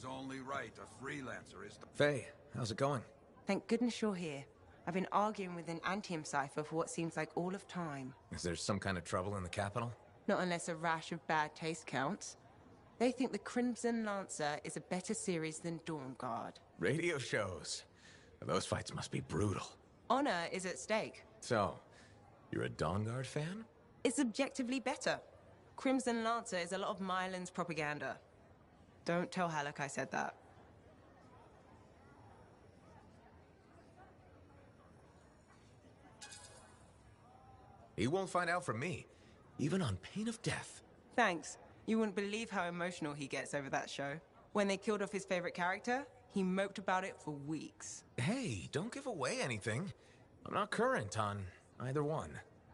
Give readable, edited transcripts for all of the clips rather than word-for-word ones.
is only right. A freelancer is... Faye, how's it going? Thank goodness you're here. I've been arguing with an Anthem cipher for what seems like all of time. Is there some kind of trouble in the capital? Not unless a rash of bad taste counts. They think the Crimson Lancer is a better series than Dawn Guard. Radio shows. Those fights must be brutal. Honor is at stake. So, you're a Dawn Guard fan? It's objectively better. Crimson Lancer is a lot of Mylan's propaganda. Don't tell Halleck I said that. He won't find out from me, even on pain of death. Thanks. You wouldn't believe how emotional he gets over that show. When they killed off his favorite character, he moped about it for weeks. Hey, don't give away anything. I'm not current on either one.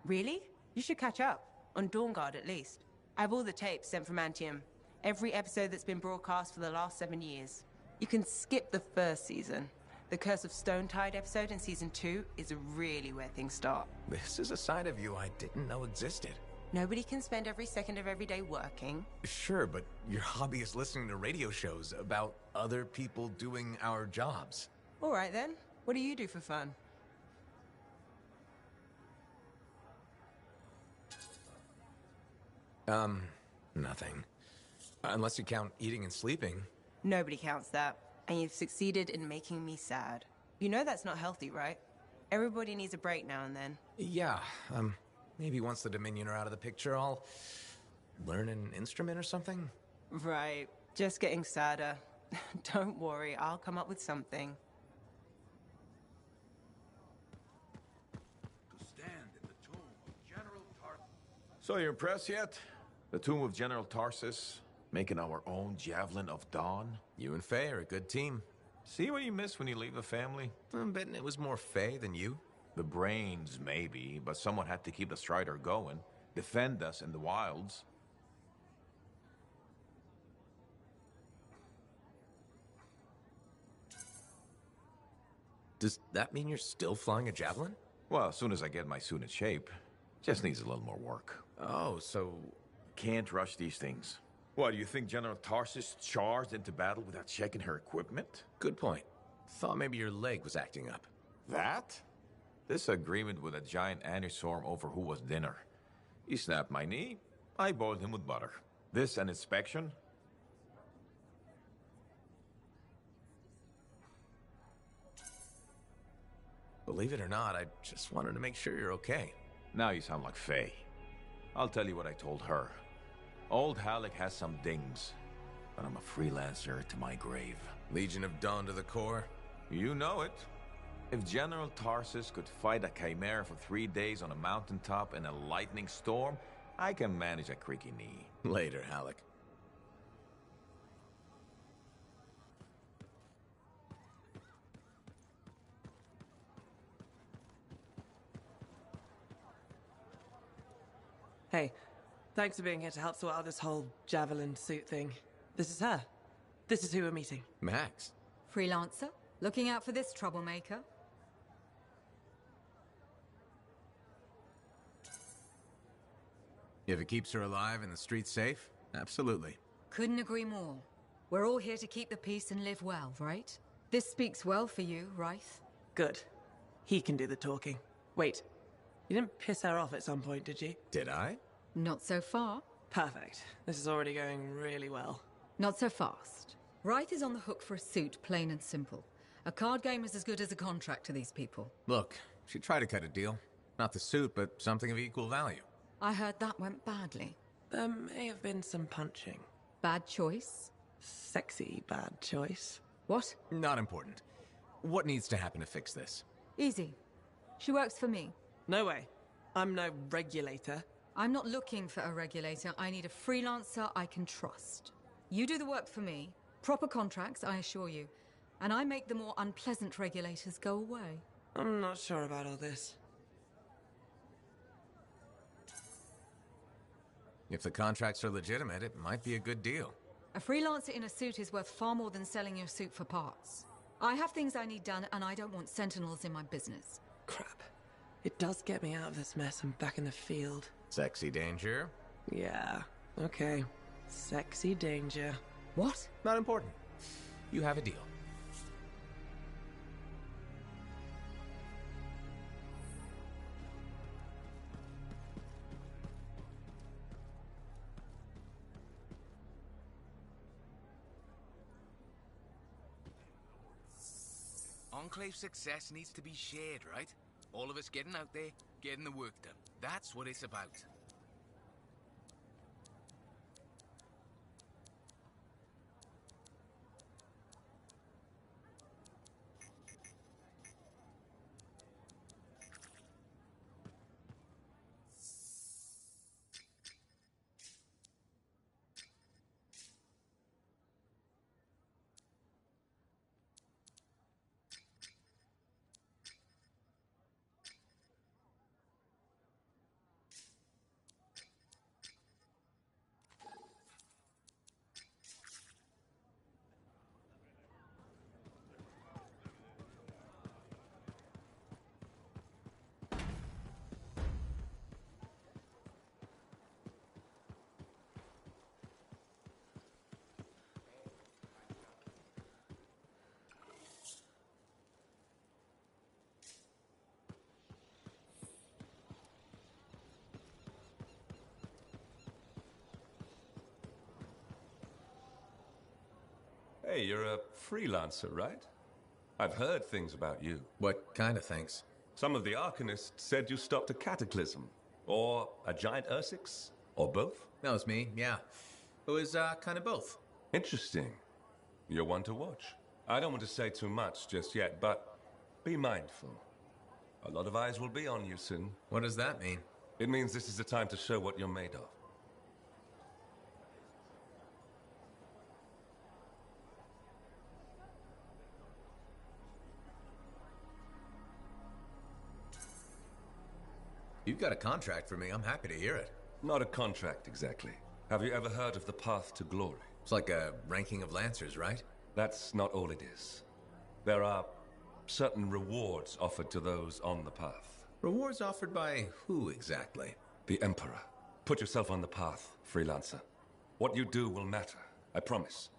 Really? You should catch up. On Dawn Guard, at least. I have all the tapes sent from Anthem. Every episode that's been broadcast for the last 7 years. You can skip the first season. The Curse of Stonetide episode in Season 2 is really where things start. This is a side of you I didn't know existed. Nobody can spend every second of every day working. Sure, but your hobby is listening to radio shows about other people doing our jobs. All right then. What do you do for fun? Nothing. Unless you count eating and sleeping. Nobody counts that. And you've succeeded in making me sad. You know that's not healthy, right? Everybody needs a break now and then. Yeah, maybe once the Dominion are out of the picture, I'll learn an instrument or something? Right. Just getting sadder. Don't worry, I'll come up with something. To stand in the tomb of General Tarsus. So you impressed yet? The tomb of General Tarsus, making our own Javelin of Dawn? You and Faye are a good team. See what you miss when you leave the family? I'm betting it was more Faye than you. The brains, maybe, but someone had to keep the Strider going, defend us in the wilds. Does that mean you're still flying a Javelin? Well, as soon as I get my suit in shape. Just needs a little more work. Oh, so... Can't rush these things. What, do you think General Tarsus charged into battle without checking her equipment? Good point. Thought maybe your leg was acting up. That? This agreement with a giant anistorm over who was dinner. He snapped my knee, I boiled him with butter. This an inspection? Believe it or not, I just wanted to make sure you're okay. Now you sound like Faye. I'll tell you what I told her. Old Halleck has some dings, but I'm a freelancer to my grave. Legion of Dawn to the core? You know it. If General Tarsus could fight a chimera for 3 days on a mountaintop in a lightning storm, I can manage a creaky knee. Later, Halleck. Hey, thanks for being here to help sort out this whole Javelin suit thing. This is her. This is who we're meeting. Max. Freelancer? Looking out for this troublemaker? If it keeps her alive and the streets safe, absolutely. Couldn't agree more. We're all here to keep the peace and live well, right? This speaks well for you, Rice. Good. He can do the talking. Wait, you didn't piss her off at some point, did you? Did I? Not so far. Perfect. This is already going really well. Not so fast. Wright is on the hook for a suit, plain and simple. A card game is as good as a contract to these people. Look, she tried to cut a deal. Not the suit, but something of equal value. I heard that went badly. There may have been some punching. Bad choice? Sexy bad choice. What? Not important. What needs to happen to fix this? Easy. She works for me. No way. I'm no regulator. I'm not looking for a regulator. I need a freelancer I can trust. You do the work for me. Proper contracts, I assure you. And I make the more unpleasant regulators go away. I'm not sure about all this. If the contracts are legitimate, it might be a good deal. A freelancer in a suit is worth far more than selling your suit for parts. I have things I need done, and I don't want sentinels in my business. Crap. It does get me out of this mess and back in the field. Sexy danger? Yeah, okay. Sexy danger. What? Not important. you have a deal. Enclave success needs to be shared, right? All of us getting out there, getting the work done. That's what it's about. Hey, you're a freelancer, right? I've heard things about you. What kind of things? Some of the Arcanists said you stopped a cataclysm, or a giant Ursix, or both. That was me, yeah. It was, kind of both. Interesting. You're one to watch. I don't want to say too much just yet, but be mindful. A lot of eyes will be on you soon. What does that mean? It means this is the time to show what you're made of. You've got a contract for me. I'm happy to hear it. Not a contract, exactly. Have you ever heard of the Path to Glory? It's like a ranking of Lancers, right? That's not all it is. There are certain rewards offered to those on the path. Rewards offered by who exactly? The Emperor. Put yourself on the path, freelancer. What you do will matter, I promise.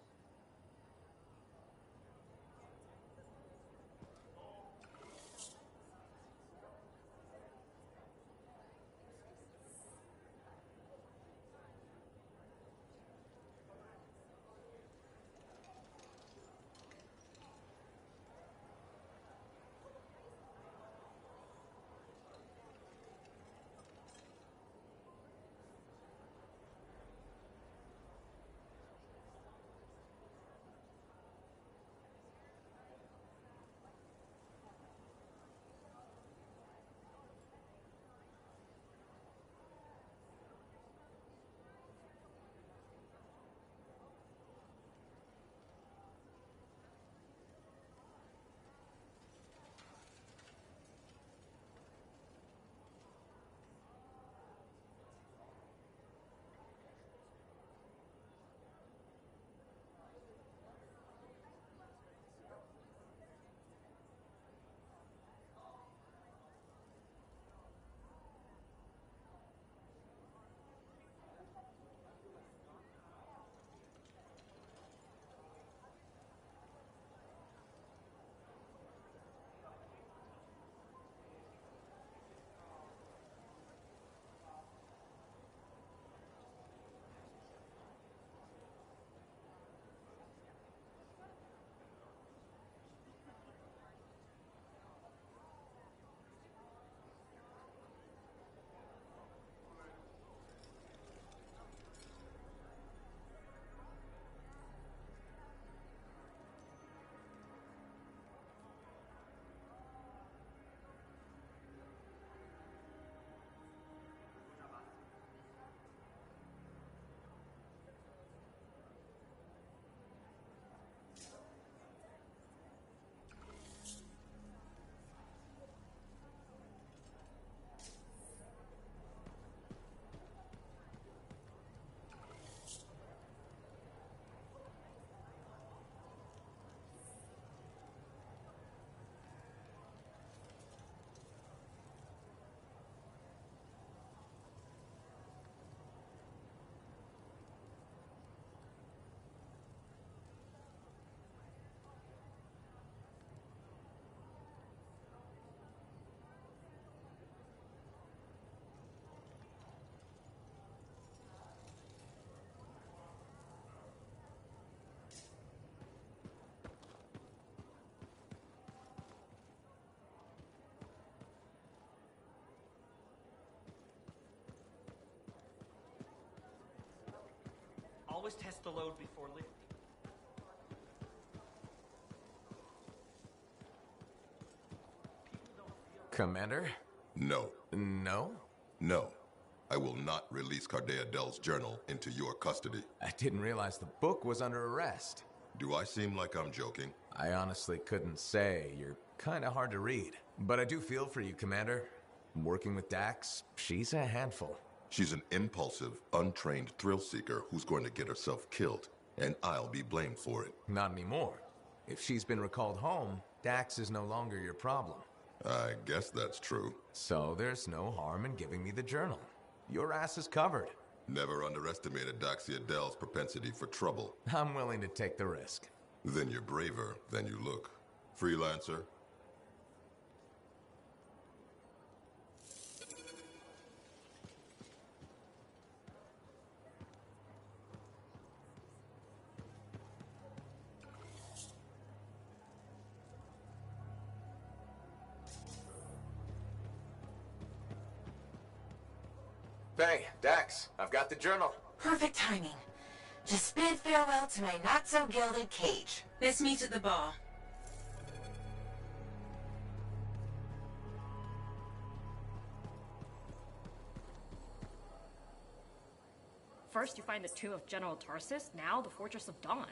always test the load before lifting. Commander? No. No? No. I will not release Cardea Dell's journal into your custody. I didn't realize the book was under arrest. Do I seem like I'm joking? I honestly couldn't say. You're kind of hard to read. But I do feel for you, Commander. Working with Dax, she's a handful. She's an impulsive, untrained thrill seeker who's going to get herself killed, and I'll be blamed for it. Not anymore. If she's been recalled home, Dax is no longer your problem. I guess that's true. So there's no harm in giving me the journal. Your ass is covered. Never underestimated Daxia Dell's propensity for trouble. I'm willing to take the risk. Then you're braver than you look. Freelancer? Hey, Dax, I've got the journal. Perfect timing. Just bid farewell to my not-so-gilded cage. Let's meet at the bar. First you find the tomb of General Tarsus, now the Fortress of Dawn.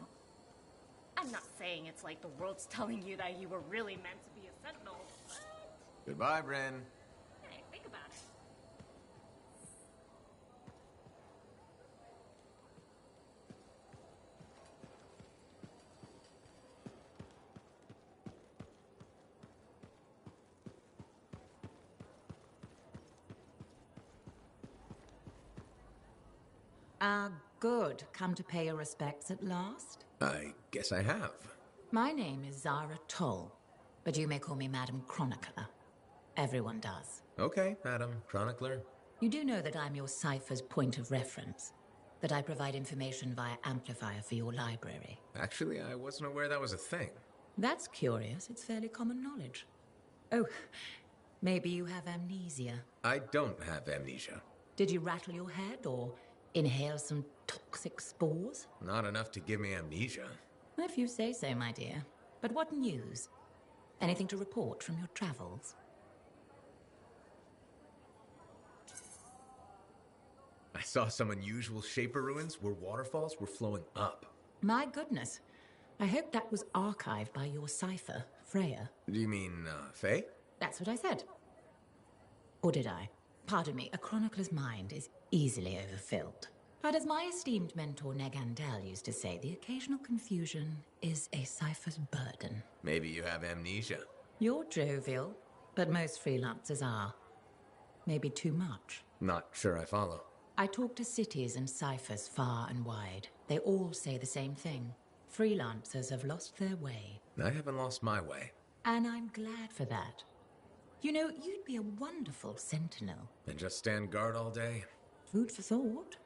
I'm not saying it's like the world's telling you that you were really meant to be a sentinel, but... Goodbye, Bryn. Hey, think about it. Good. Come to pay your respects at last? I guess I have. My name is Zara Toll, but you may call me Madam Chronicler. Everyone does. Okay, Madam Chronicler. You do know that I'm your cipher's point of reference, that I provide information via amplifier for your library. Actually, I wasn't aware that was a thing. That's curious. It's fairly common knowledge. Oh, maybe you have amnesia. I don't have amnesia. Did you rattle your head or inhale some toxic spores? Not enough to give me amnesia. If you say so, my dear. But what news? Anything to report from your travels? I saw some unusual shaper ruins where waterfalls were flowing up. My goodness. I hope that was archived by your cipher, Freya. Do you mean, Faye? That's what I said. Or did I? Pardon me, a chronicler's mind is easily overfilled. But as my esteemed mentor Negandel used to say, the occasional confusion is a cipher's burden. Maybe you have amnesia. You're jovial, but most freelancers are. Maybe too much. Not sure I follow. I talk to cities and ciphers far and wide. They all say the same thing. Freelancers have lost their way. I haven't lost my way. And I'm glad for that. You know, you'd be a wonderful sentinel. And just stand guard all day? Food for thought.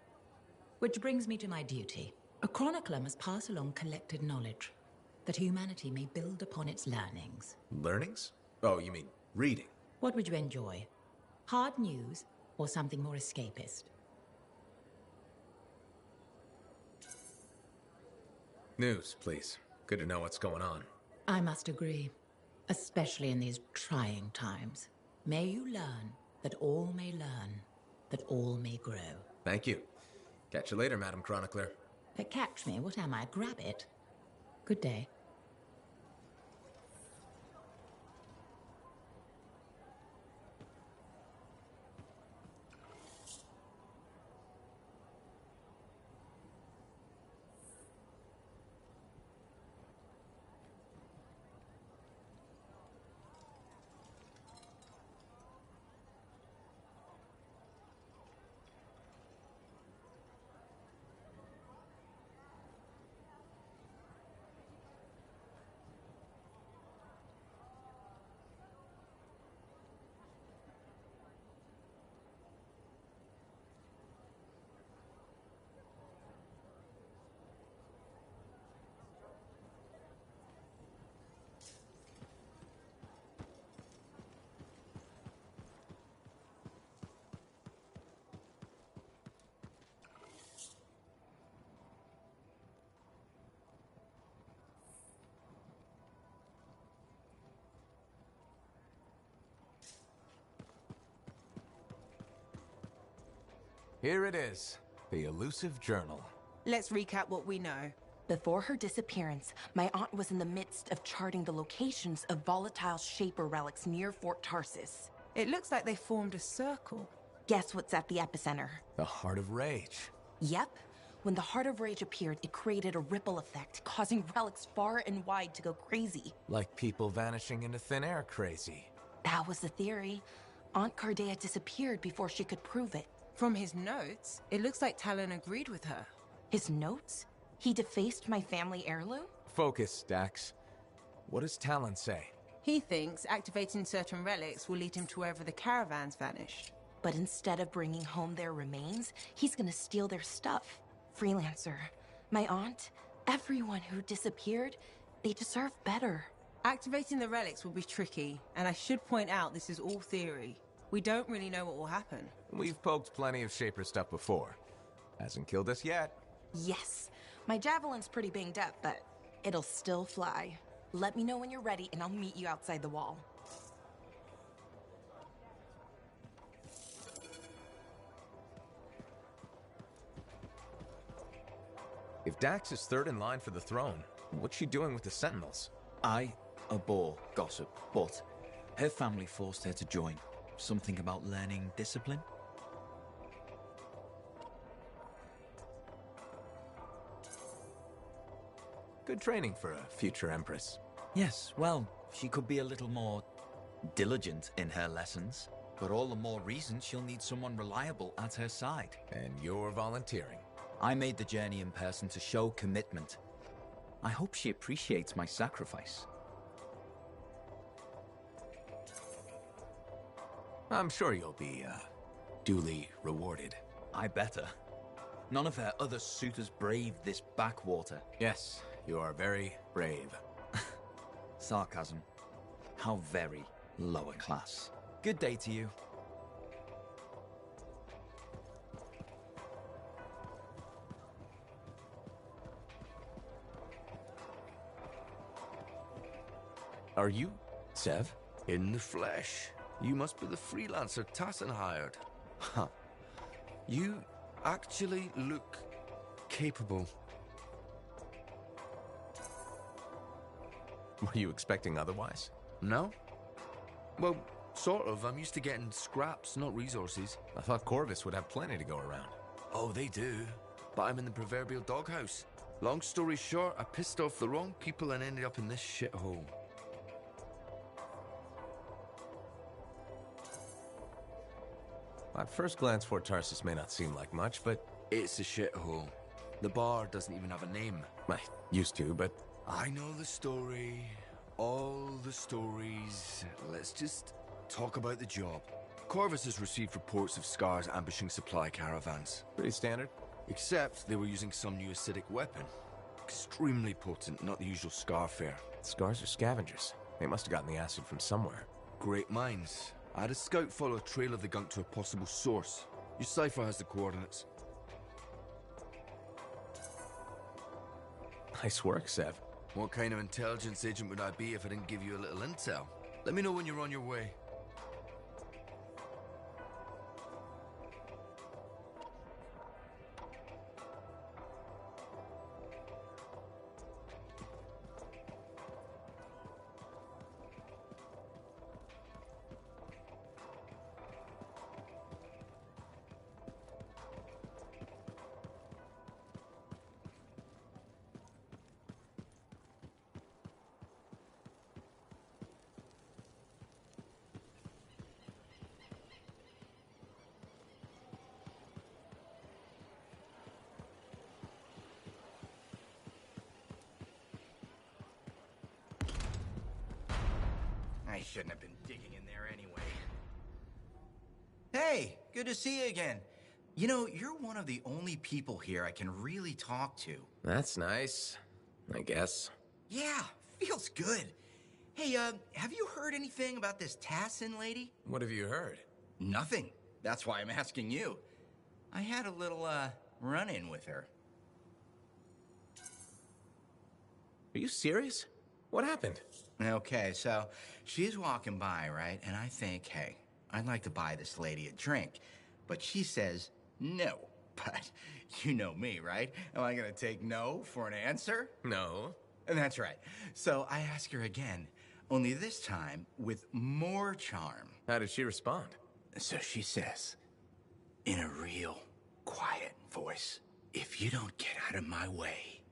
Which brings me to my duty. A chronicler must pass along collected knowledge, that humanity may build upon its learnings. Learnings? Oh, you mean reading? What would you enjoy? Hard news or something more escapist? News, please. Good to know what's going on. I must agree, especially in these trying times. May you learn that all may learn, that all may grow. Thank you. Catch you later, Madam Chronicler. Catch me? What am I, grab it? Good day. Here it is, the elusive journal. Let's recap what we know. Before her disappearance, my aunt was in the midst of charting the locations of volatile Shaper relics near Fort Tarsis. It looks like they formed a circle. Guess what's at the epicenter? The Heart of Rage. Yep. When the Heart of Rage appeared, it created a ripple effect, causing relics far and wide to go crazy. Like people vanishing into thin air crazy. That was the theory. Aunt Cardea disappeared before she could prove it. From his notes, it looks like Talon agreed with her. His notes? He defaced my family heirloom? Focus, Dax. What does Talon say? He thinks activating certain relics will lead him to wherever the caravans vanished. But instead of bringing home their remains, he's gonna steal their stuff. Freelancer, my aunt, everyone who disappeared, they deserve better. Activating the relics will be tricky, and I should point out this is all theory. We don't really know what will happen. We've poked plenty of Shaper stuff before. Hasn't killed us yet. Yes, my javelin's pretty banged up, but it'll still fly. Let me know when you're ready, and I'll meet you outside the wall. If Dax is third in line for the throne, what's she doing with the Sentinels? I abhor gossip, but her family forced her to join. Something about learning discipline? Good training for a future Empress. Yes, well, she could be a little more diligent in her lessons, but all the more reason she'll need someone reliable at her side. And you're volunteering. I made the journey in person to show commitment. I hope she appreciates my sacrifice. I'm sure you'll be, duly rewarded. I better. None of her other suitors braved this backwater. Yes, you are very brave. Sarcasm. How very lower class. Good day to you. Are you Sev? In the flesh. You must be the freelancer Tassin hired. Huh. You actually look capable. Were you expecting otherwise? No? Well, sort of. I'm used to getting scraps, not resources. I thought Corvus would have plenty to go around. Oh, they do. But I'm in the proverbial doghouse. Long story short, I pissed off the wrong people and ended up in this shithole. At first glance, Fort Tarsis may not seem like much, but... It's a shithole. The bar doesn't even have a name. I used to, but... I know the story. All the stories. Let's just talk about the job. Corvus has received reports of Scars ambushing supply caravans. Pretty standard. Except they were using some new acidic weapon. Extremely potent, not the usual Scar fare. Scars are scavengers. They must have gotten the acid from somewhere. Great minds. I had a scout follow a trail of the gunk to a possible source. Your cipher has the coordinates. Nice work, Sev. What kind of intelligence agent would I be if I didn't give you a little intel? Let me know when you're on your way. I shouldn't have been digging in there anyway. Hey, good to see you again. You know, you're one of the only people here I can really talk to. That's nice, I guess. Yeah, feels good. Hey, have you heard anything about this Tassin lady? What have you heard? Nothing. That's why I'm asking you. I had a little, run-in with her. Are you serious? What happened? Okay, so she's walking by, right? And I think, hey, I'd like to buy this lady a drink. But she says, No. But you know me, right? Am I gonna take no for an answer? No. And that's right. So I ask her again, only this time with more charm. How did she respond? So she says, in a real quiet voice, if you don't get out of my way,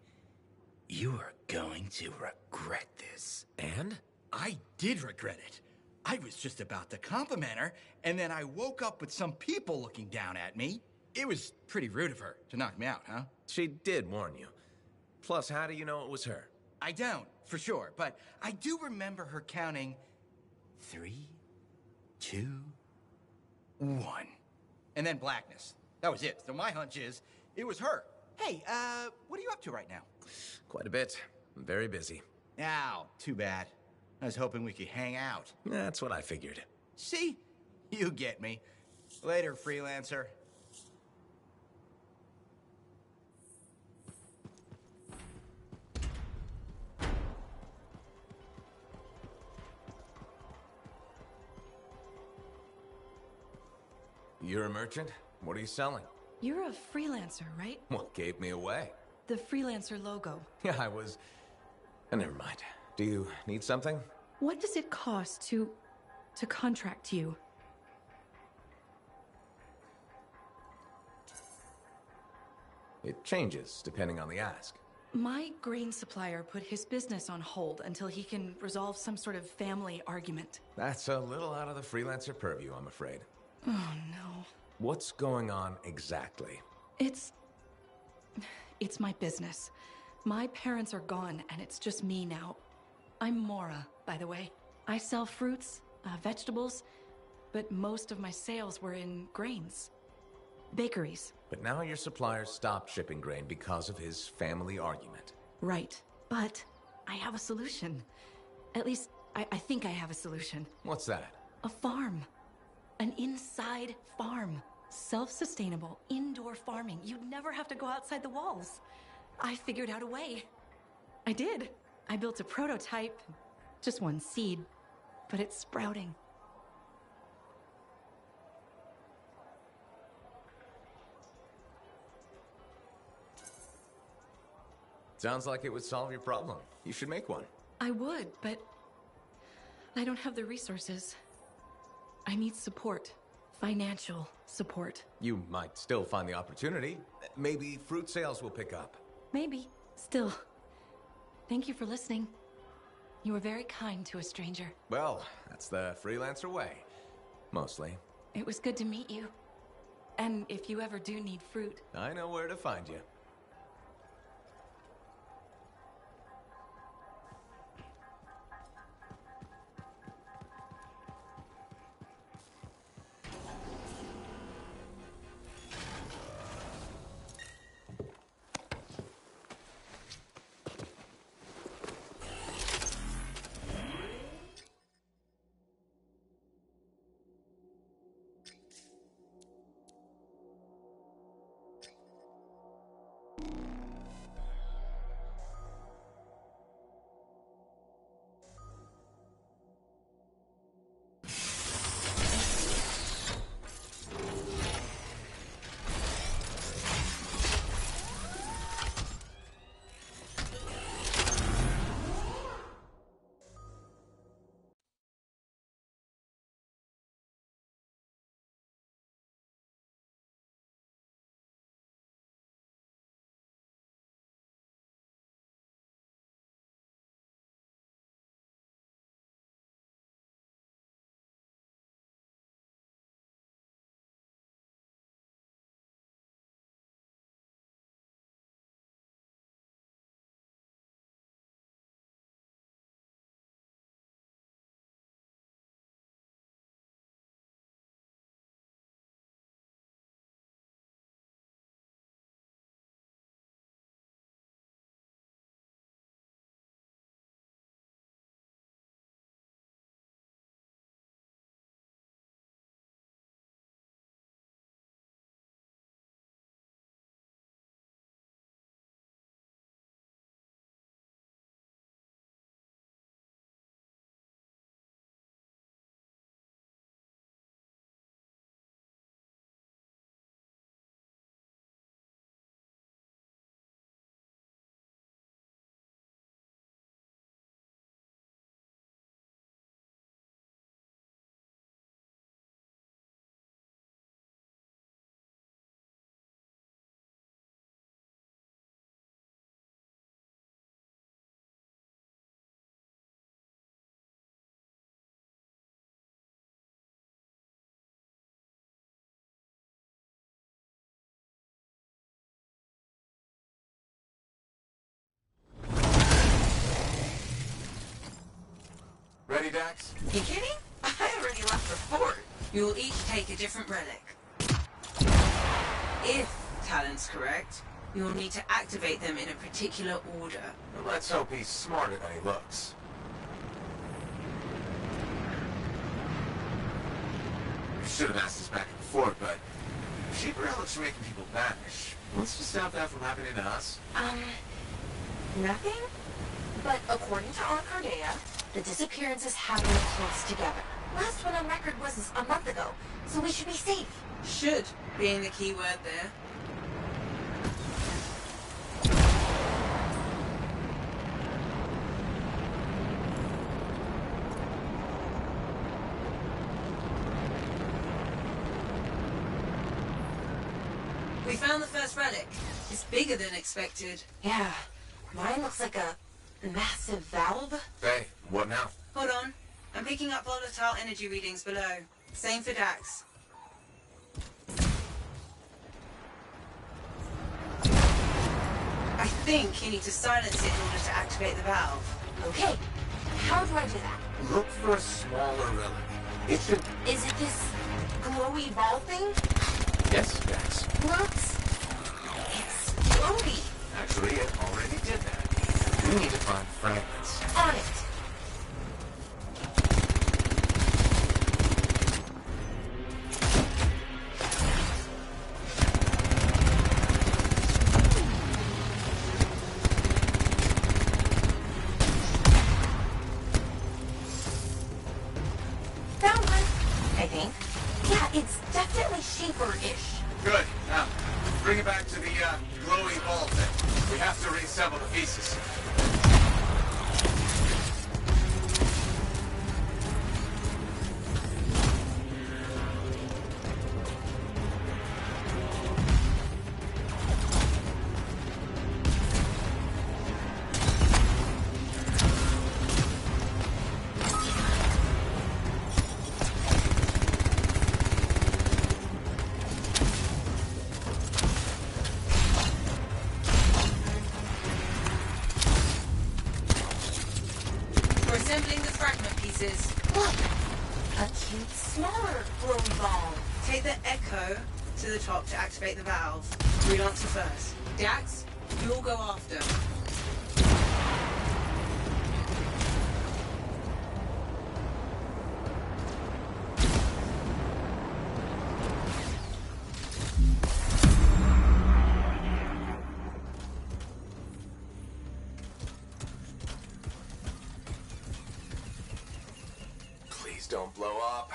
you are going to regret this. And? I did regret it. I was just about to compliment her, and then I woke up with some people looking down at me. It was pretty rude of her to knock me out, huh? She did warn you. Plus, how do you know it was her? I don't, for sure, but I do remember her counting 3, 2, 1. And then blackness. That was it. So my hunch is, it was her. Hey, what are you up to right now? Quite a bit. I'm very busy. Ow, too bad. I was hoping we could hang out. That's what I figured. See? You get me. Later, freelancer. You're a merchant? What are you selling? You're a freelancer, right? What gave me away? The freelancer logo. Yeah, I was... Never mind. Do you need something? What does it cost to contract you? It changes depending on the ask. My grain supplier put his business on hold until he can resolve some sort of family argument. That's a little out of the freelancer purview, I'm afraid. Oh, no. What's going on exactly? It's my business. My parents are gone, and it's just me now. I'm Mora, by the way. I sell fruits, vegetables, but most of my sales were in grains. Bakeries. But now your supplier stopped shipping grain because of his family argument. Right. But I have a solution. At least, I think I have a solution. What's that? A farm. An inside farm. Self-sustainable, indoor farming. You'd never have to go outside the walls. I figured out a way. I did. I built a prototype. Just one seed. But it's sprouting. Sounds like it would solve your problem. You should make one. I would, but I don't have the resources. I need support. Financial support. You might still find the opportunity. Maybe fruit sales will pick up. Maybe. Still. Thank you for listening. You were very kind to a stranger. Well, that's the freelancer way. Mostly. It was good to meet you. And if you ever do need fruit... I know where to find you. Ready, Dax? You kidding? I already left the fort. You'll each take a different relic. If Talon's correct, you'll need to activate them in a particular order. Well, let's hope he's smarter than he looks. I should have asked this back at the fort, but cheap relics are making people vanish. Let's just stop that from happening to us. Nothing? But according to Arcardea, the disappearances happened close together. Last one on record was a month ago, so we should be safe. Should being the key word there. We found the first relic. It's bigger than expected. Yeah, mine looks like a massive valve. Hey, what now? Hold on. I'm picking up volatile energy readings below. Same for Dax. I think you need to silence it in order to activate the valve. Okay, how do I do that? Look for a smaller relic. It should... Is it this glowy ball thing? Yes, Dax. Looks... it's glowy. Actually, it already did that. We need to find fragments. On it. Found one, I think. Yeah, it's definitely shaper-ish. Good. Now, bring it back to the glowy ball thing. We have to reassemble the pieces. We're assembling the fragment pieces. Look, a cute, smaller glowy ball. Take the Echo to the top to activate the valve. Freelancer first. Dax, you'll go after. Please don't blow up.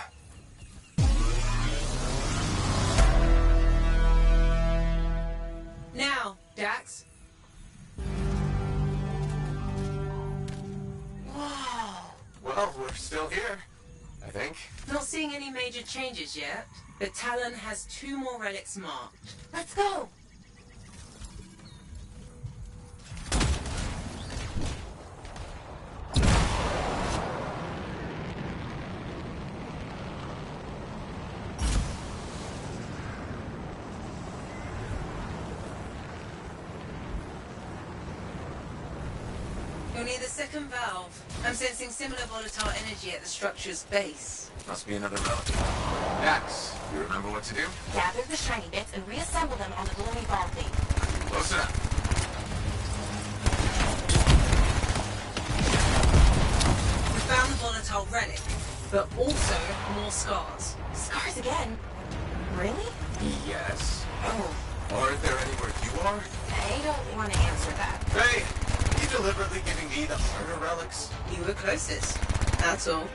Now, Dax. Wow. Well, we're still here, I think. Not seeing any major changes yet, but Talon has 2 more relics marked. Let's go. You'll need the second valve. I'm sensing similar volatile energy at the structure's base. Must be another relic. Dax, you remember what to do? Gather the shiny bits and reassemble them on the glowy ball thing. Close enough. We found the volatile relic, but also more scars. Scars again? Really? Yes. Oh, Aren't there anywhere you are? I don't want to answer that. Hey, you deliberately giving me the harder relics? You were closest. That's all.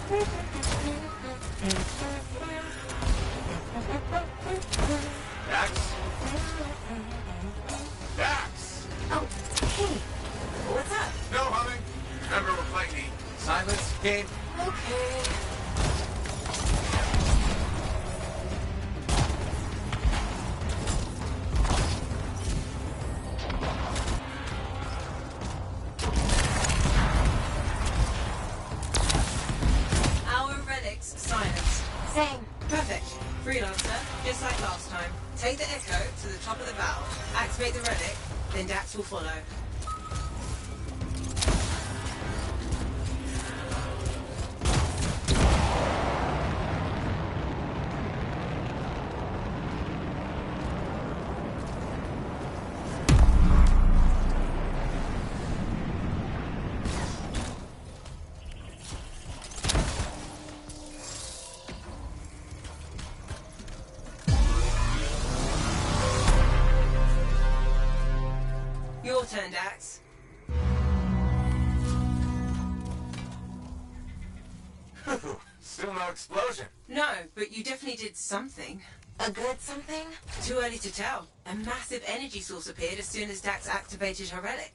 Dax? Dax! Oh, hey. What's up? No humming. Remember, we're playing the silence game? Okay. Our relics silenced. Same. Perfect. Freelancer, just like last time. Take the echo to the top of the valve, activate the relic, then Dax will follow. Your turn, Dax. Still no explosion. No, but you definitely did something. A good something? Too early to tell. A massive energy source appeared as soon as Dax activated her relic.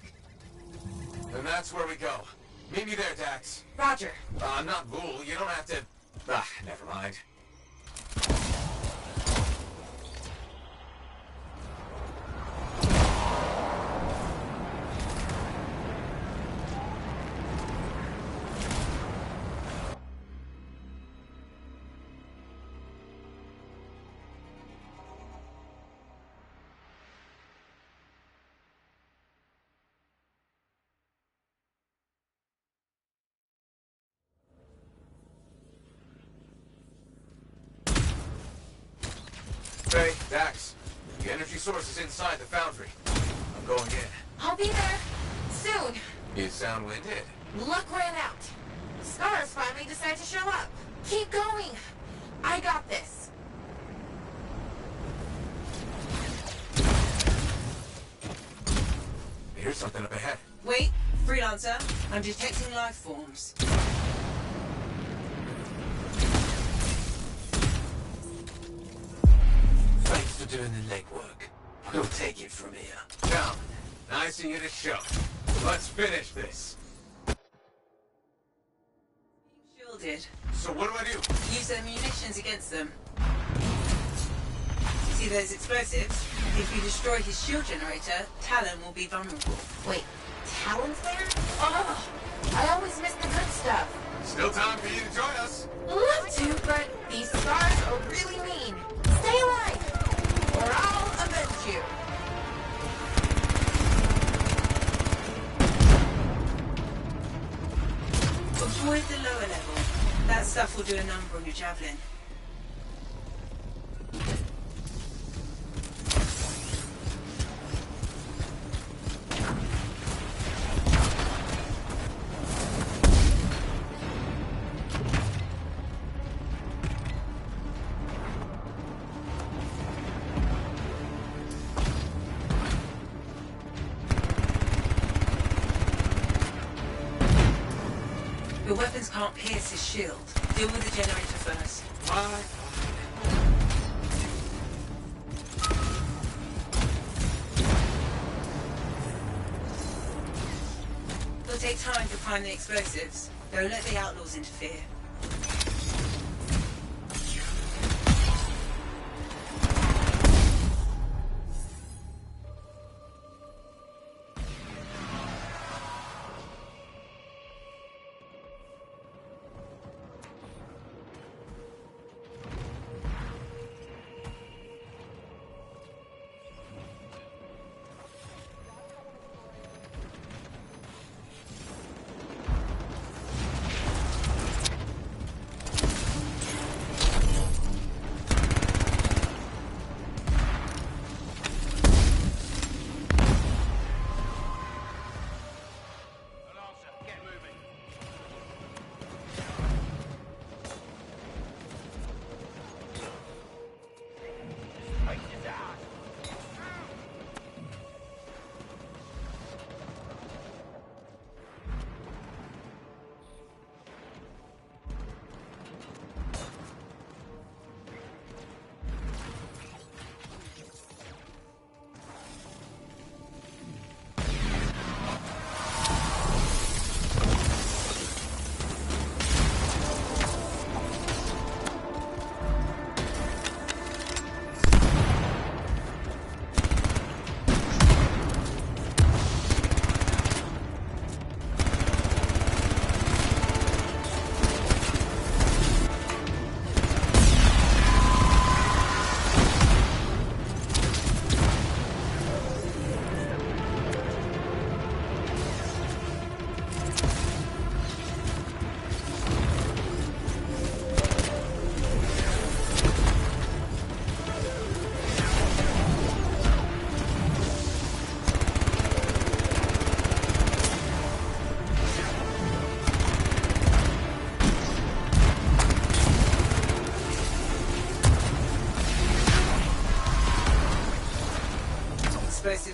And that's where we go. Meet me there, Dax. Roger. I'm not Ghoul. You don't have to... never mind. Hey, Dax. The energy source is inside the foundry. I'm going in. I'll be there. Soon. You sound winded. Luck ran out. Scars finally decided to show up. Keep going. I got this. Here's something up ahead. Wait, Freelancer. I'm detecting life forms. Thanks for doing the legwork. We'll take it from here. Now, nice of you to show. Let's finish this. Shielded. So what do I do? Use their munitions against them. See those explosives? If you destroy his shield generator, Talon will be vulnerable. Wait, Talon's there? Oh, I always miss the good stuff. Still time for you to join us. Love to, but these scars are really mean. Stay alive, or I'll avenge you. Avoid the lower level. That stuff will do a number on your javelin. Your weapons can't pierce his shield. Deal with the generator first. Fine. It'll take time to prime the explosives. Don't let the outlaws interfere.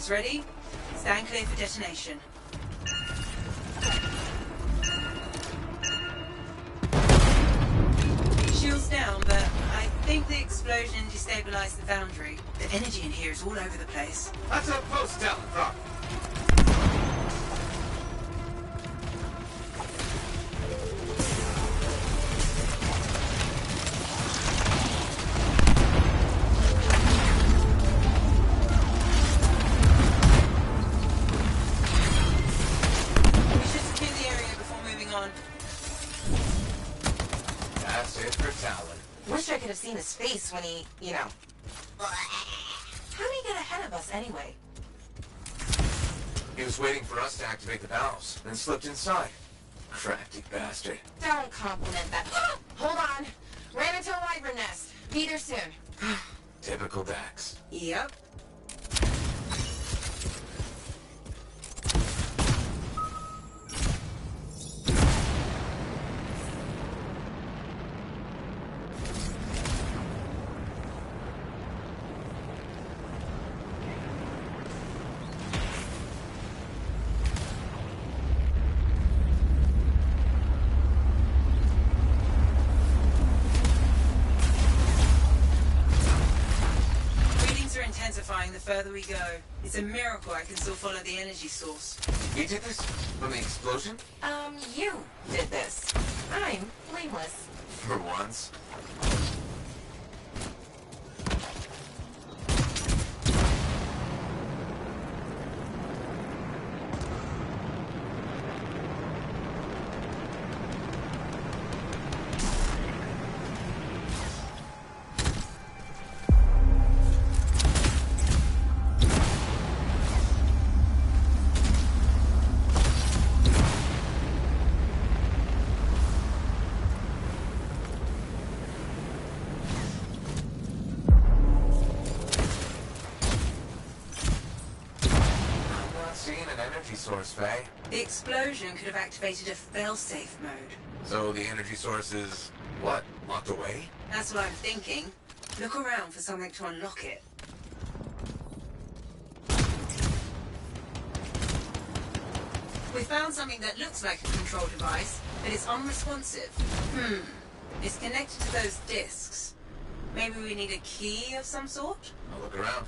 Shields ready? Stand clear for detonation. Shields down, but I think the explosion destabilized the foundry. The energy in here is all over the place. That's a post down, Doc. Wish I could have seen his face when he, you know. How did he get ahead of us anyway? He was waiting for us to activate the valves, then slipped inside. Crafty bastard. Don't compliment that. Hold on. Ran into a wyvern nest. Be there soon. Typical Dax. Yep. The further we go. It's a miracle I can still follow the energy source. You did this? From the explosion? You did this. I'm blameless. For once. Source, Faye. The explosion could have activated a fail-safe mode. So the energy source is, what, locked away? That's what I'm thinking. Look around for something to unlock it. We found something that looks like a control device, but it's unresponsive. It's connected to those discs. Maybe we need a key of some sort? I'll look around.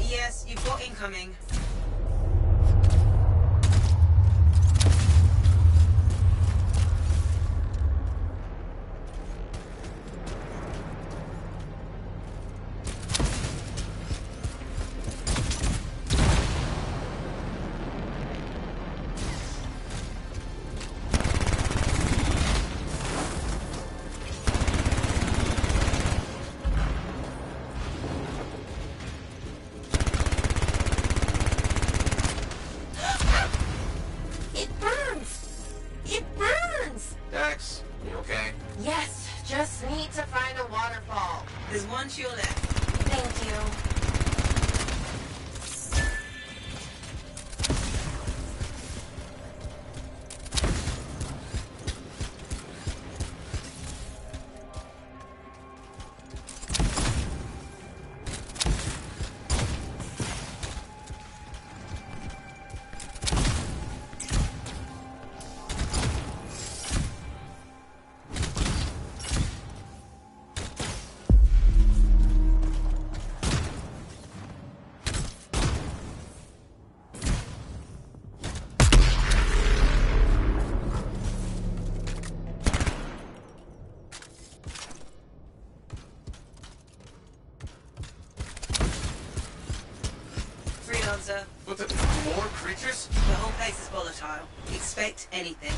Yes, you've got incoming. There's one shield left. Thank you. What the? More creatures? The whole place is volatile. Expect anything.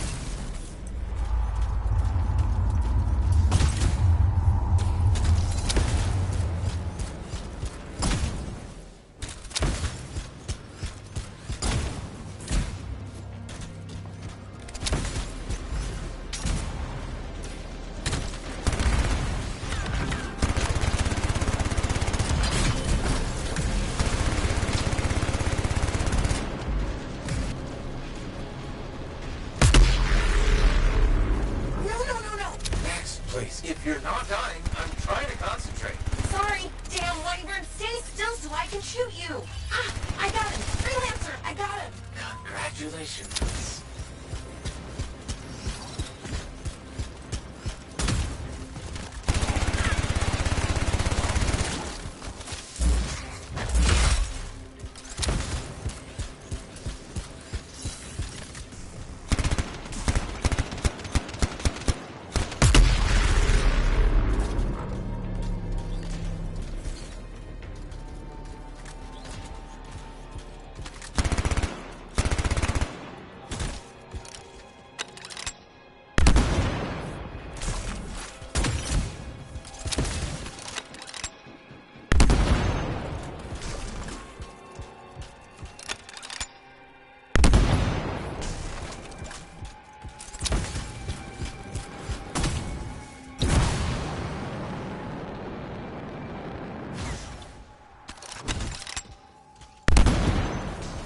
Evacuations.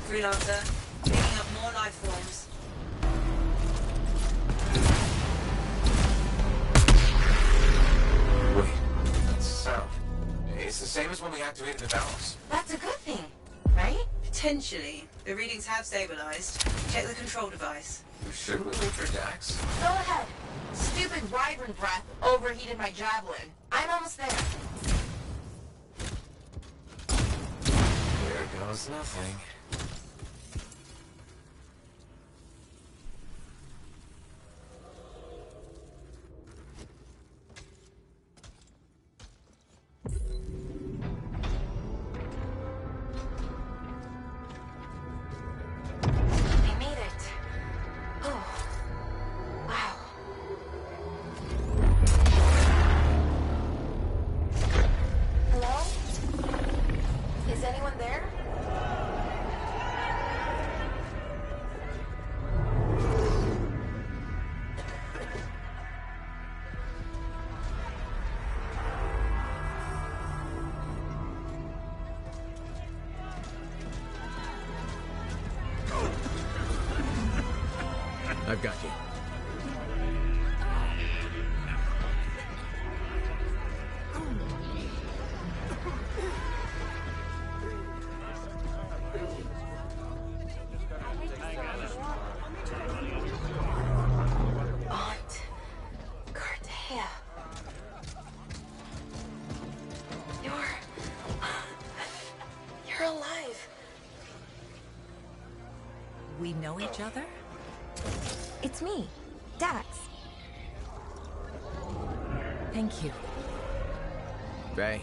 Freelancer, picking up more life forms. Wait, that's sound. It's the same as when we activated the valves. That's a good thing, right? Potentially. The readings have stabilized. Check the control device. Should we wait for Dax? Go ahead. Stupid wyvern breath overheated my javelin. I'm almost there. Here goes nothing. I made it. Oh. Wow. Hello? Is anyone there? I've got you. Aunt Cardea. You're alive. We know each other? It's me, Dax. Thank you. Faye,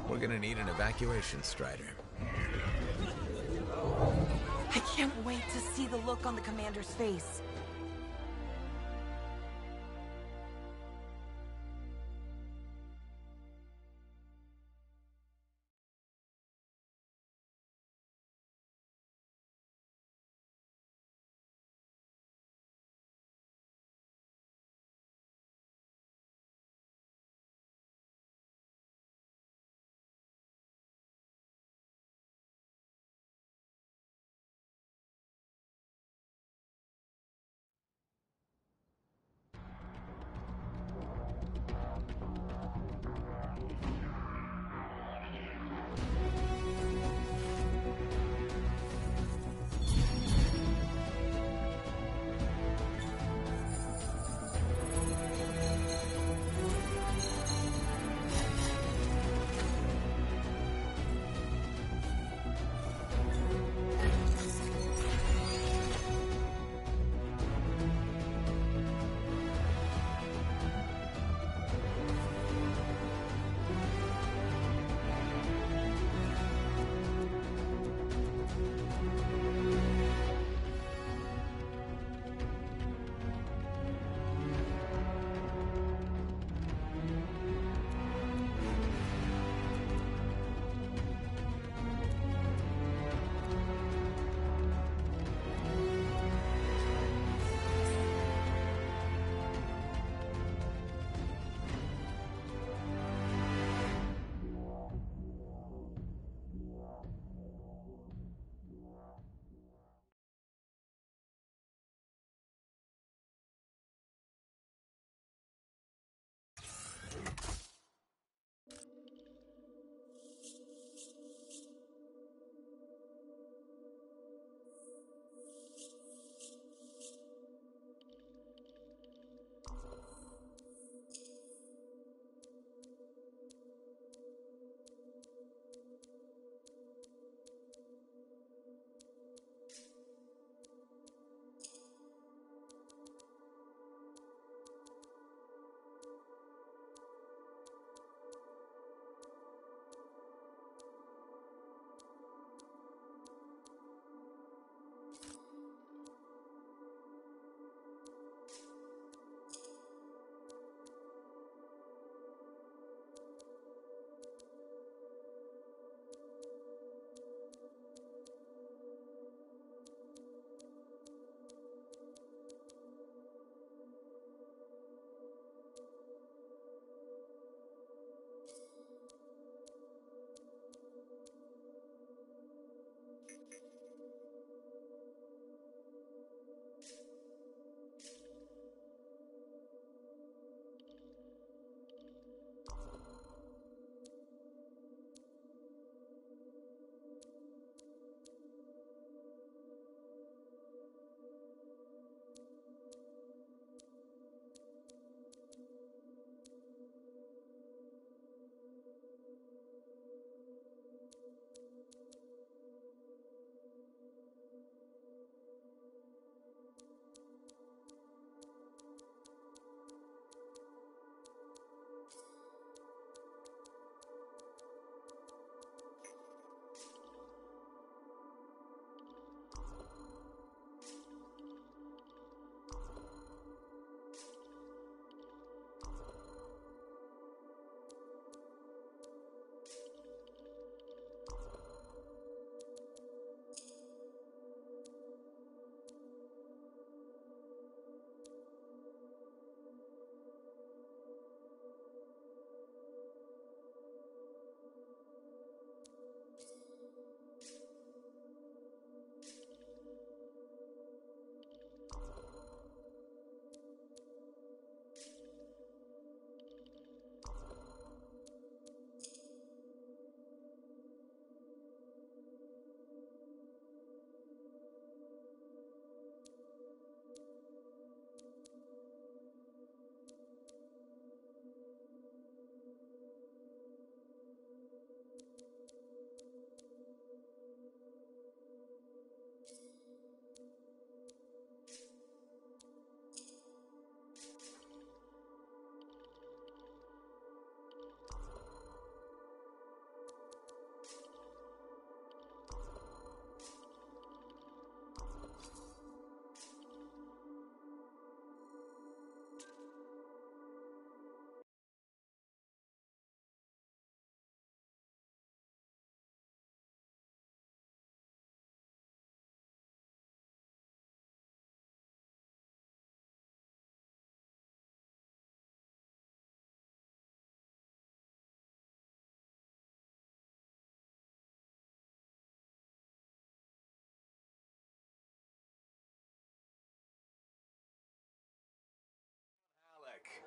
we're gonna need an evacuation strider. I can't wait to see the look on the commander's face.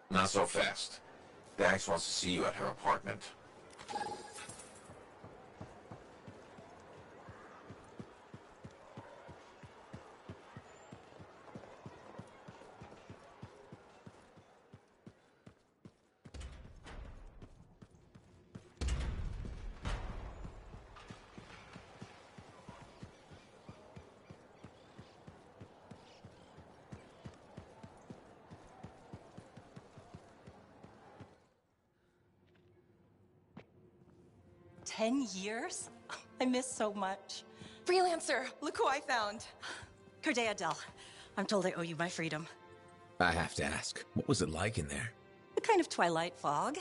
Not so fast. Dax wants to see you at her apartment. $10 I miss so much. Freelancer, look who I found. Cordea Del. I'm told I owe you my freedom. I have to ask, what was it like in there? A kind of twilight fog.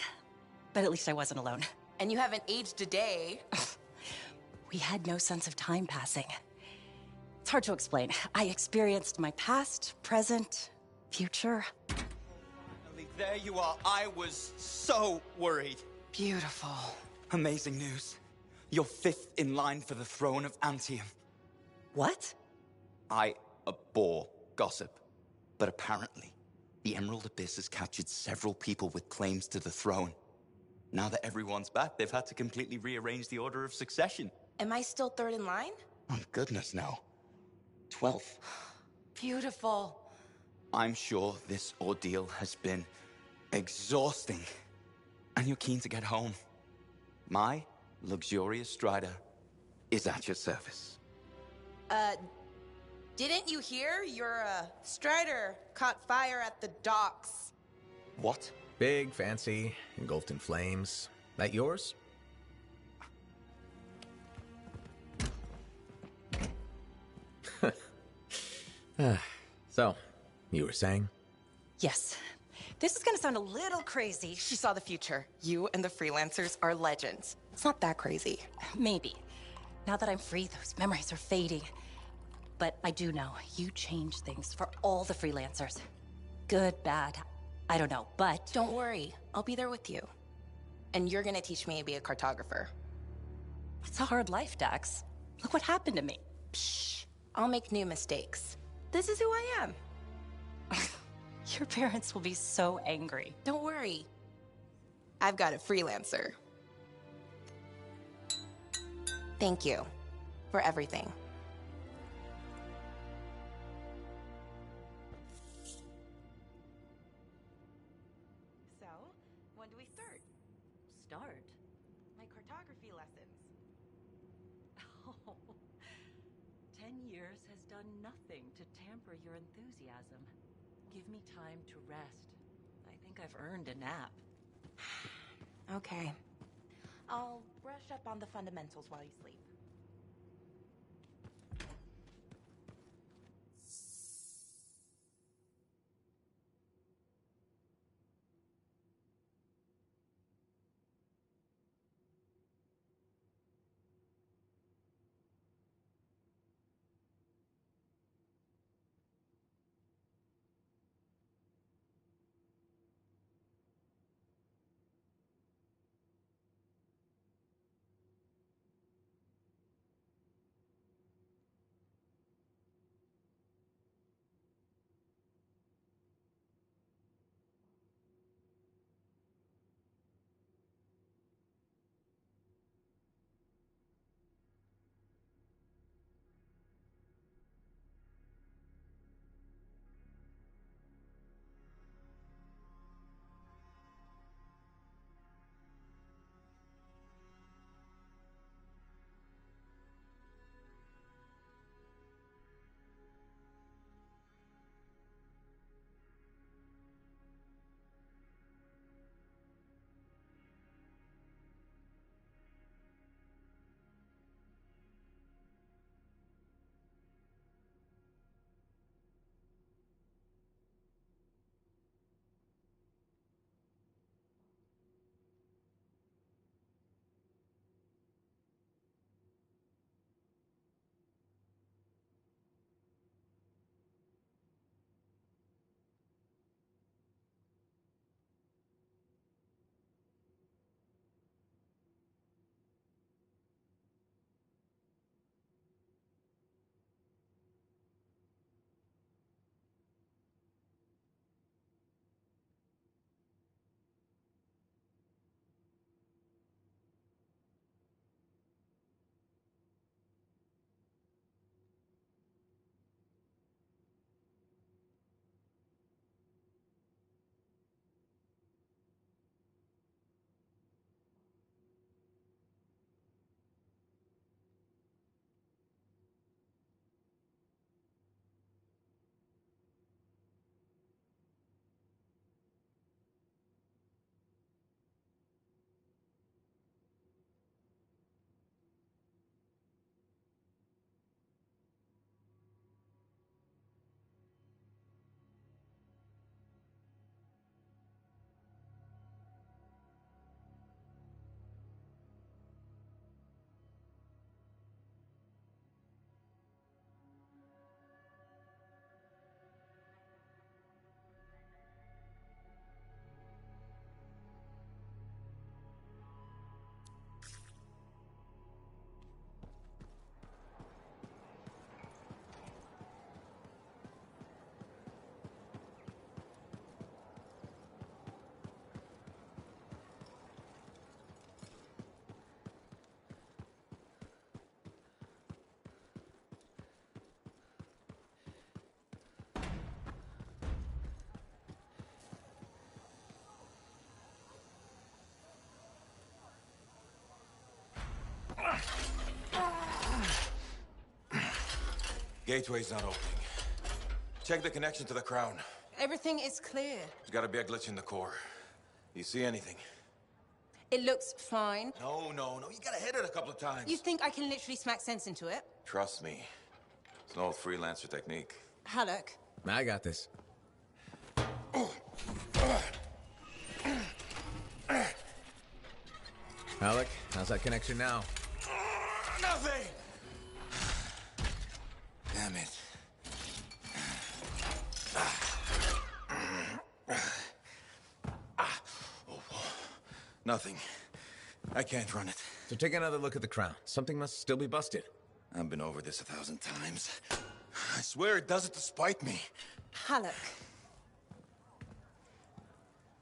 But at least I wasn't alone. And you haven't aged a day. We had no sense of time passing. It's hard to explain. I experienced my past, present, future. Finally, there you are. I was so worried. Beautiful. Amazing news. You're 5th in line for the throne of Anthem. What? I abhor gossip. But apparently, the Emerald Abyss has captured several people with claims to the throne. Now that everyone's back, they've had to completely rearrange the order of succession. Am I still third in line? Oh, goodness, no. 12th. Beautiful. I'm sure this ordeal has been exhausting. And you're keen to get home. My luxurious Strider is at your service. Didn't you hear? Your, Strider caught fire at the docks. What? Big, fancy, engulfed in flames. That yours? So, you were saying? Yes. This is gonna sound a little crazy. She saw the future. You and the freelancers are legends. It's not that crazy. Maybe. Now that I'm free, those memories are fading. But I do know you changed things for all the freelancers. Good, bad, I don't know, but... Don't worry. I'll be there with you. And you're gonna teach me to be a cartographer. It's a hard life, Dax. Look what happened to me. Shh. I'll make new mistakes. This is who I am. Your parents will be so angry. Don't worry. I've got a freelancer. Thank you for everything. So, when do we start? Start? My cartography lessons. Oh, 10 years has done nothing to tamper your enthusiasm. Give me time to rest. I think I've earned a nap. Okay. I'll brush up on the fundamentals while you sleep. Gateway's not opening. Check the connection to the crown. Everything is clear. There's gotta be a glitch in the core. You see anything? It looks fine. No. You gotta hit it a couple of times. You think I can literally smack sense into it? Trust me. It's an old freelancer technique. Halleck. I got this. Alec, how's that connection now? Nothing! Damn it. Nothing. I can't run it. So take another look at the crown. Something must still be busted. I've been over this 1,000 times. I swear it does it to spite me. Halleck.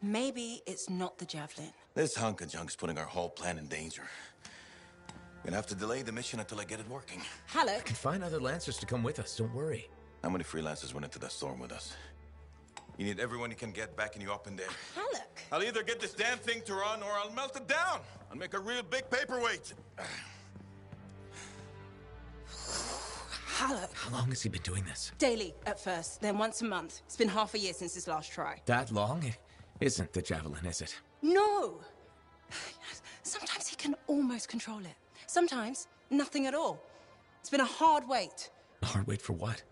Maybe it's not the javelin. This hunk of junk's putting our whole plan in danger. We'll have to delay the mission until I get it working. Halleck. And find other Lancers to come with us, don't worry. How many freelancers went into that storm with us? You need everyone you can get backing you up in there. Halleck. I'll either get this damn thing to run or I'll melt it down and make a real big paperweight. Halleck. How long has he been doing this? Daily at first, then once a month. It's been half a year since his last try. That long? It isn't the javelin, is it? No! Sometimes he can almost control it. Sometimes, nothing at all. It's been a hard wait. A hard wait for what?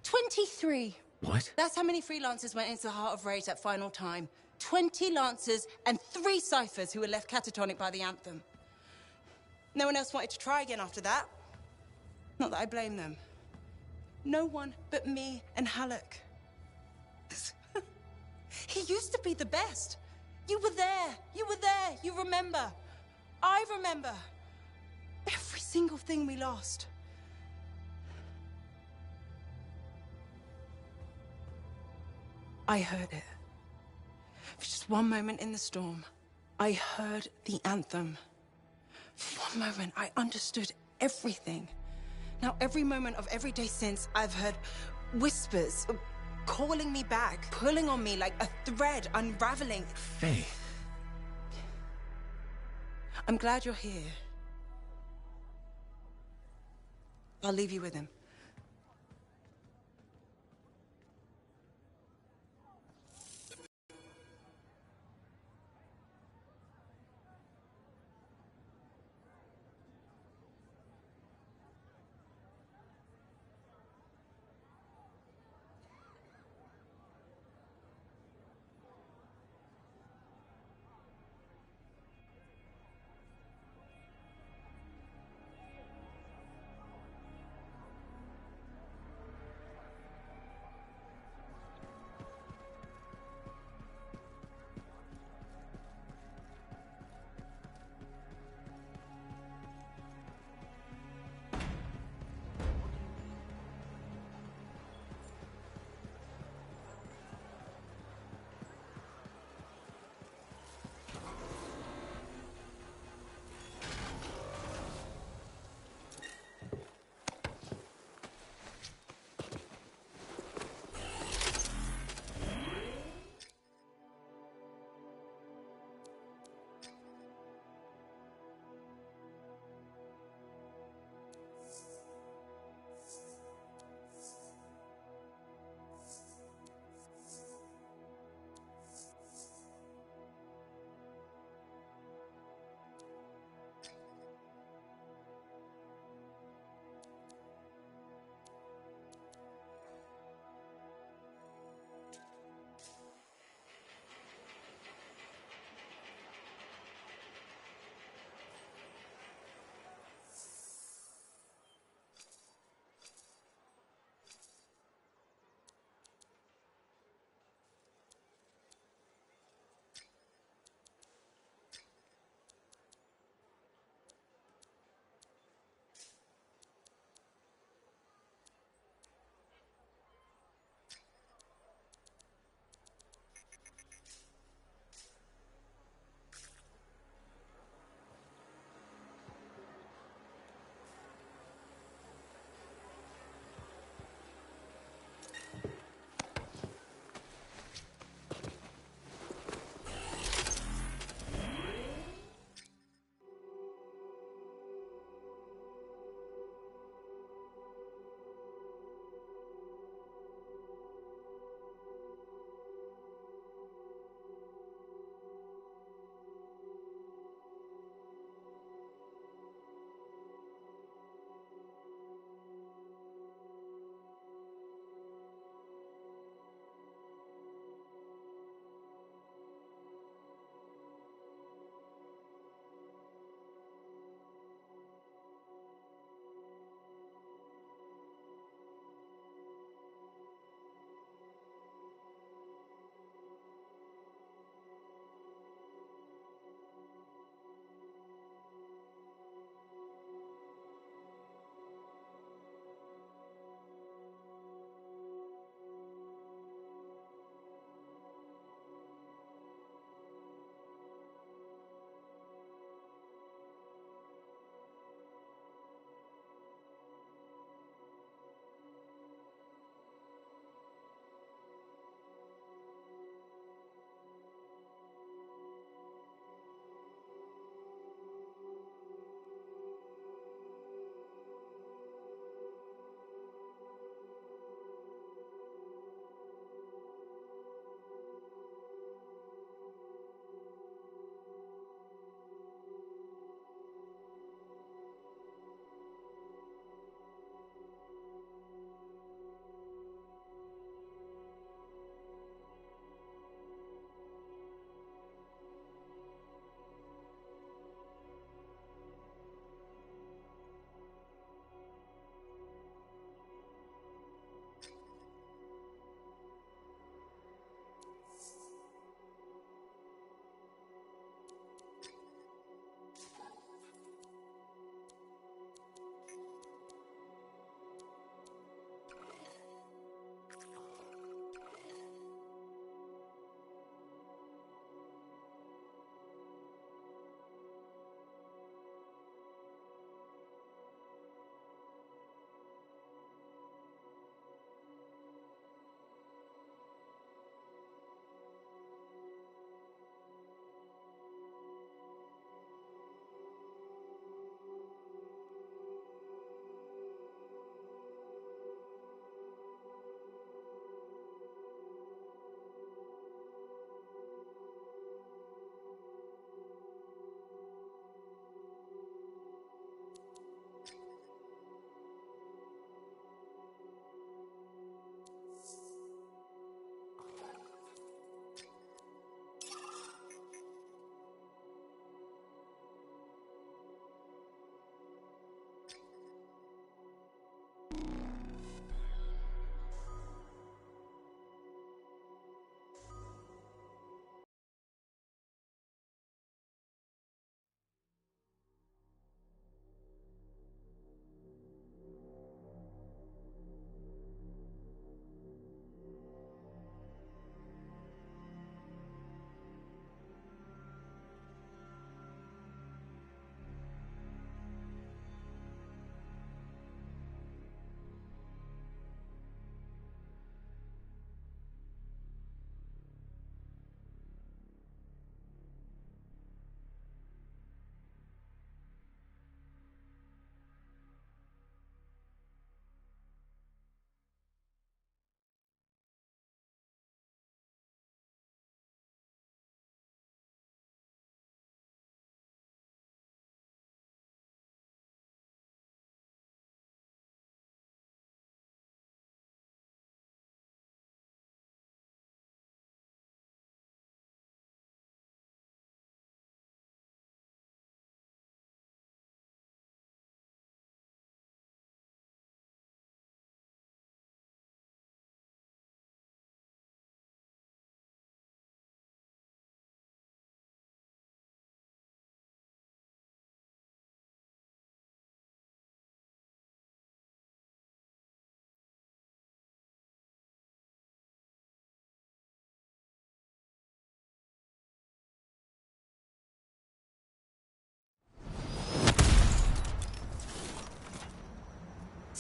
23. What? That's how many freelancers went into the Heart of Rage that final time. 20 Lancers and 3 Ciphers who were left catatonic by the Anthem. No one else wanted to try again after that. Not that I blame them. No one but me and Halleck. He used to be the best. You were there. You were there. You remember. I remember. Every single thing we lost. I heard it. For just one moment in the storm, I heard the anthem. For one moment, I understood everything. Now, every moment of every day since, I've heard whispers calling me back, pulling on me like a thread unraveling. Faith. I'm glad you're here. I'll leave you with him.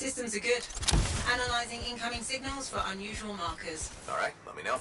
Systems are good. Analyzing incoming signals for unusual markers. All right, let me know.